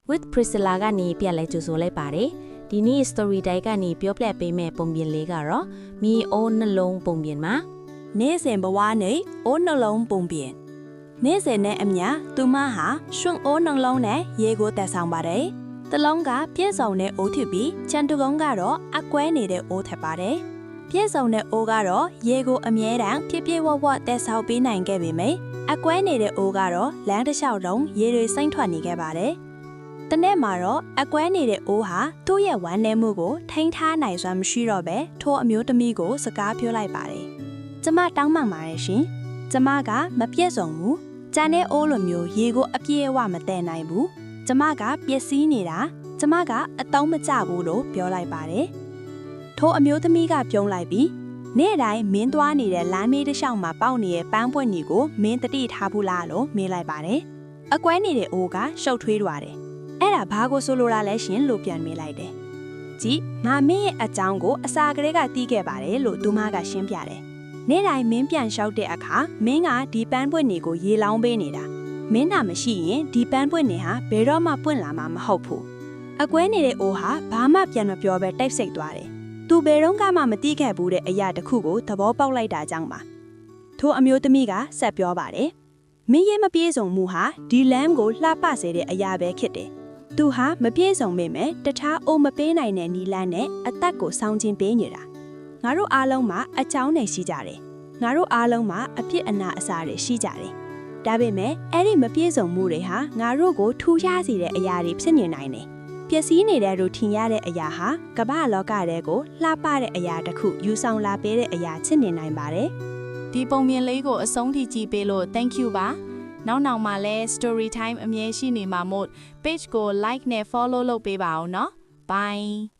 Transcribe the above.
with Priscilla ကနေပြန်လဲကြိုဆိုလိုက်ပါတယ်ဒီနေ့ story တိုင်းကနေပြောပြပေးမဲ့ပုံပြင်လေးကတော့မီအိုးနှလုံးပုံပြင်မှာ နေ့စဉ်ဘဝနဲ့အိုးနှလုံးပုံပြင်နေ့စဉ်နဲ့အမျှသူမဟာရွှွန်အိုးနှလုံးနဲ့ရေကိုတက်ဆောင်ပါတယ်တလုံးကပြည့်စုံတဲ့အိုးထစ်ပြီးချန်တူကုန်းကတော့အကွဲနေတဲ့အိုးထက်ပါတယ်ပြည့်စုံတဲ့အိုးကတော့ရေကိုအမြဲတမ်းပြည့်ပြည့်ဝဝတက်ဆောင်ပေးနိုင်ခဲ့ပေမယ့်အကွဲနေတဲ့အိုးကတော့လမ်းတစ်လျှောက်လုံးရေတွေစိမ့်ထွက်နေခဲ့ပါတယ်တနေ့မှာတော့အကွဲနေတဲ့အိုးဟာသူ့ရဲ့ဝမ်းနည်းမှုကိုထိန်းထားနိုင်စွမ်းမရှိတော့ပဲထိုအမျိုးသမီးကိုစကားပြောလိုက်ပါတယ်ကျမတောင်းပန်ပါတယ်ရှင်ကျမကမပြည့်စုံဘူးကျန်တဲ့အိုးလိုမျိုးရေကိုအပြည့်အဝမတည်နိုင်ဘူးကျမကပျက်စီးနေတာကျမကအတုံးမကျဘူးလို့ပြောလိုက်ပါတယ်ထိုအမျိုးသမီးကပြုံးလိုက်ပြီးနေ့တိုင်းမင်းသွားနေတဲ့လမ်းမေးတစ်လျှောက်မှာပေါက်နေတဲ့ပန်းပွင့်ကြီးကိုမင်းတတိထားဘူးလားလို့မေးလိုက်ပါတယ်အကွဲနေတဲ့အိုးကရှုပ်ထွေးသွားတယ်အဲ့ဒါဘာကိုဆိုလိုတာလဲရှင်လို့ပြန်မေးလိုက်တယ်ကြည့်ငါမင်းရဲ့အကြောင်းကိုအစာကလေးကတီးခဲ့ပါတယ်လို့သူမကရှင်းပြတယ်နေ့တိုင်းမင်းပြန်လျှောက်တဲ့အခါမင်းကဒီပန်းပွင့်တွေကိုရေလောင်းပေးနေတာမင်းသာမရှိရင်ဒီပန်းပွင့်တွေဟာဘယ်တော့မှပွင့်လာမှာမဟုတ်ဘူးအကွဲနေတဲ့အိုးဟာဘာမှပြန်မပြောပဲတိုက်ဆိတ်သွားတယ်သူဘယ်တော့မှမတီးခဲ့ဘူးတဲ့အရာတစ်ခုကိုသဘောပေါက်လိုက်တာကြောင့်ပါထိုအမျိုးသမီးကဆက်ပြောပါတယ်မင်းရဲ့မပြေဆုံးမှုဟာဒီလမ်းကိုလှပစေတဲ့အရာပဲဖြစ်တယ်သူဟာမပြေဆုံးပေမဲ့တခြားအိုးမပေးနိုင်တဲ့နီလန်းနဲ့အသက်ကိုစောင်းခြင်းပေးနေတာငါတို့အားလုံးမှာအချောင်းနေရှိကြတယ်ငါတို့အားလုံးမှာအပြစ်အနာအစာတွေရှိကြတယ်ဒါပေမဲ့အဲ့ဒီမပြေဆုံးမှုတွေဟာငါတို့ကိုထူးခြားစေတဲ့အရာတွေဖြစ်နေနိုင်တယ်ပျက်စီးနေတဲ့ရူထင်ရတဲ့အရာဟာကမ္ဘာလောကထဲကိုလှပတဲ့အရာတစ်ခုယူဆောင်လာပေးတဲ့အရာချစ်နေနိုင်ပါတယ်ဒီပုံမြင်လေးကိုအဆုံးထိကြည့်ပေးလို့ thank you ပါနောက်မှာလဲ story time အမြဲရှိနေမှာမို့ page ကို like နဲ့ follow လုပ်ပေးပါအောင်နော် bye